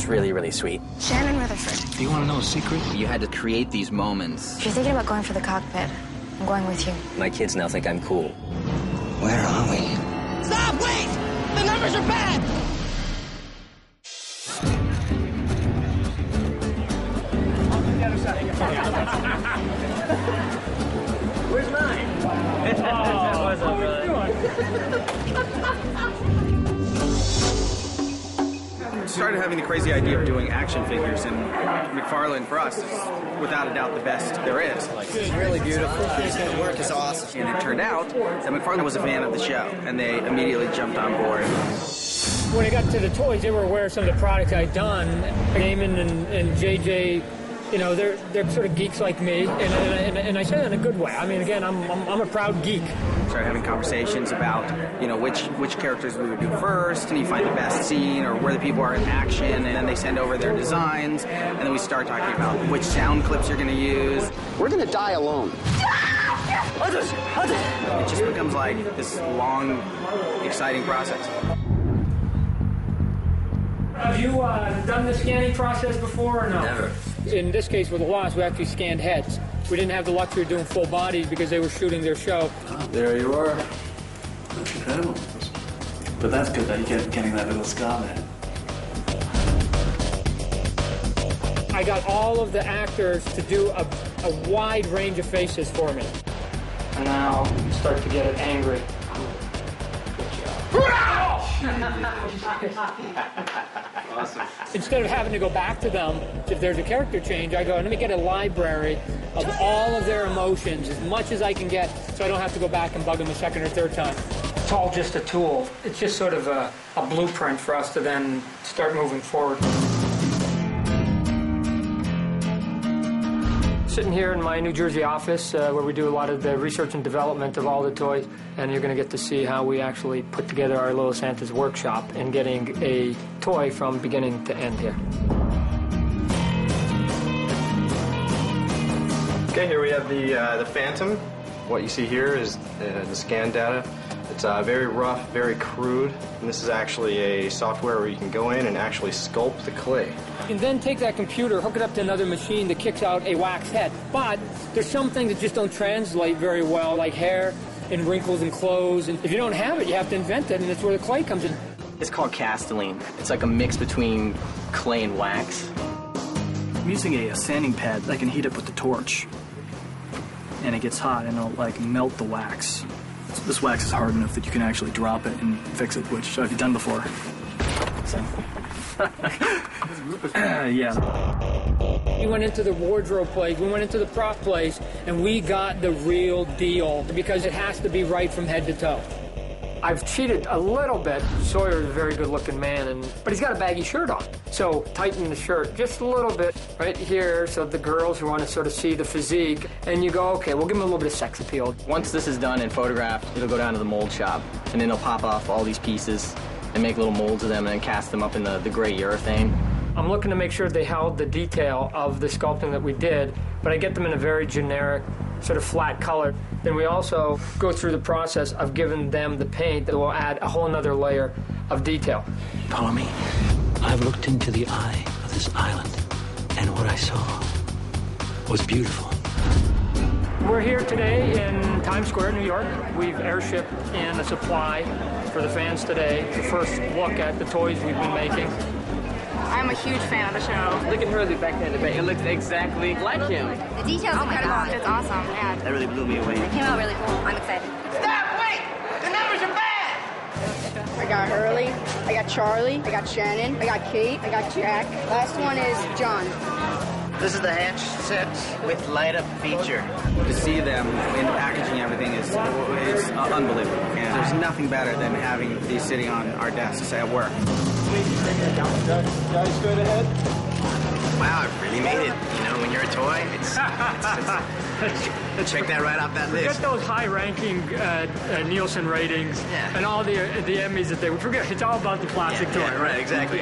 just really, really sweet. Shannon Rutherford. Do you want to know a secret? You had to create these moments. If you're thinking about going for the cockpit, I'm going with you. My kids now think I'm cool. Where are we? Stop! Wait! The numbers are bad! Where's mine? Oh, what's up, brother? Started having the crazy idea of doing action figures, and McFarlane for us is without a doubt the best there is. It's really beautiful. The work is awesome. And it turned out that McFarlane was a fan of the show, and they immediately jumped on board. When I got to the toys, they were aware of some of the products I'd done. Damon and JJ, you know, they're sort of geeks like me, and I say that in a good way. I mean, again, I'm a proud geek. Started having conversations about, you know, which characters we would do first, and you find the best scene or where the people are in action, and then they send over their designs, and then we start talking about which sound clips you're going to use. We're going to die alone. It just becomes like this long, exciting process. Have you done the scanning process before or no? Never. In this case with the Lost, we actually scanned heads. We didn't have the luxury of doing full bodies because they were shooting their show. Oh, there you are. That's incredible. But that's good that you kept getting that little scar there. I got all of the actors to do a wide range of faces for me. And now start to get it angry. Awesome. Instead of having to go back to them, if there's a character change, I go, let me get a library of all of their emotions, as much as I can get, so I don't have to go back and bug them a second or third time. It's all just a tool. It's just sort of a blueprint for us to then start moving forward. Sitting here in my New Jersey office where we do a lot of the research and development of all the toys, and you're going to get to see how we actually put together our Little Santa's workshop and getting a toy from beginning to end here. Okay, here we have the Phantom. What you see here is the scan data. It's very rough, very crude, and this is actually a software where you can go in and actually sculpt the clay. You can then take that computer, hook it up to another machine that kicks out a wax head. But there's some things that just don't translate very well, like hair and wrinkles and clothes. And if you don't have it, you have to invent it, and that's where the clay comes in. It's called castelline. It's like a mix between clay and wax. I'm using a sanding pad that I can heat up with the torch. And it gets hot, and it'll, like, melt the wax. So this wax is hard enough that you can actually drop it and fix it, which I've done before. So. Yeah. We went into the wardrobe place, we went into the prop place, and we got the real deal because it has to be right from head to toe. I've cheated a little bit. Sawyer's a very good-looking man, but he's got a baggy shirt on. So tighten the shirt just a little bit right here so the girls who want to sort of see the physique, and you go, okay, we'll give them a little bit of sex appeal. Once this is done and photographed, it'll go down to the mold shop, and then they'll pop off all these pieces and make little molds of them and then cast them up in the gray urethane. I'm looking to make sure they held the detail of the sculpting that we did, but I get them in a very generic, sort of flat color. Then we also go through the process of giving them the paint that will add a whole nother layer of detail. Follow me. I've looked into the eye of this island, and what I saw was beautiful. We're here today in Times Square, New York. We've airshipped in a supply for the fans today to first look at the toys we've been making. I'm a huge fan of the show. Look at Hurley back there in the back. It looks exactly like him. The details are incredible. It's awesome. Yeah. That really blew me away. It came out really cool. I'm excited. Stop! Wait! The numbers are bad! I got Hurley, I got Charlie, I got Shannon, I got Kate, I got Jack. Last one is John. This is the hatch set with light-up feature. To see them in packaging everything is unbelievable. And there's nothing better than having these sitting on our desks at work. Guys, straight ahead. Wow, I really made it. You know, when you're a toy, it's check that right off that list. Forget those high-ranking Nielsen ratings and all the Emmys that they would forget. It's all about the plastic toy, right? Exactly.